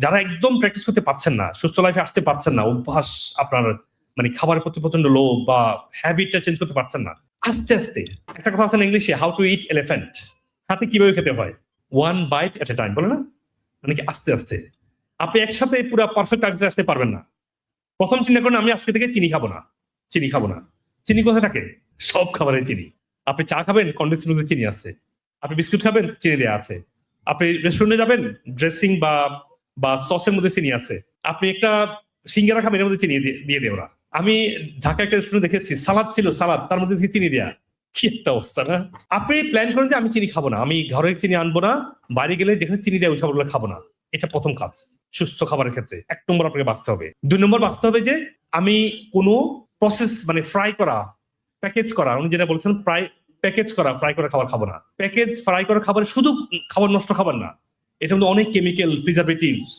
যারা একদম প্র্যাকটিস করতে পারছেন না, সুস্থ লাইফে আসতে পারছেন না, অভ্যাস আপনার মানে খাবারের প্রতি প্রচন্ড লোভ বা হ্যাবিটটা চেঞ্জ করতে পারছেন না, আস্তে আস্তে, একটা কথা আছে না ইংলিশে, হাউ টু ইট এলিফ্যান্ট, হাতে কিভাবে খেতে হয়, one bite at a time, বলে না, মানে কি আস্তে আস্তে। আপনি একসাথে পুরো পারফেক্ট টার্গেটে আসতে পারবেন না। প্রথম চিন্তা করেন আমি আজকে থেকে চিনি খাবো না, চিনি খাবো না। চিনি কোথায় থাকে? সব খাবারে চিনি। আপনি চা খাবেন, কন্ডেন্স মিল্কে চিনি আছে। আপনি বিস্কুট খাবেন, চিনি দেওয়া আছে। আপনি রেস্টুরেন্টে যাবেন, ড্রেসিং বা বা সসের মধ্যে চিনি আছে। আপনি একটা সিঙ্গারা খাবেন, এর মধ্যে চিনি দিয়ে দেয় ওরা। আমি ঢাকা একটা রেস্টুরেন্ট দেখেছি, সালাদ ছিল, সালাদ তার মধ্যে চিনি দেয়া। কি একটা অবস্থা না? আপনি প্ল্যান করেন যে আমি চিনি খাবো না, আমি ঘরে চিনি আনবো না, বাইরে গেলে যেখানে চিনি দেয় ওই খাবারগুলো খাবো না। এটা প্রথম কাজ সুস্থ খাবারের ক্ষেত্রে। 1 নম্বর আপনাকে বাঁচতে হবে। 2 নম্বর বাঁচতে হবে যে আমি কোনো প্রসেস মানে ফ্রাই করা, প্যাকেজ করা, উনি যেটা বলছেন প্যাকেজ করা ফ্রাই করা খাবার খাবো না। প্যাকেজ ফ্রাই করা খাবার শুধু খাবার নষ্ট খাবার না, এটার মধ্যে অনেক কেমিক্যাল, প্রিজারভেটিভস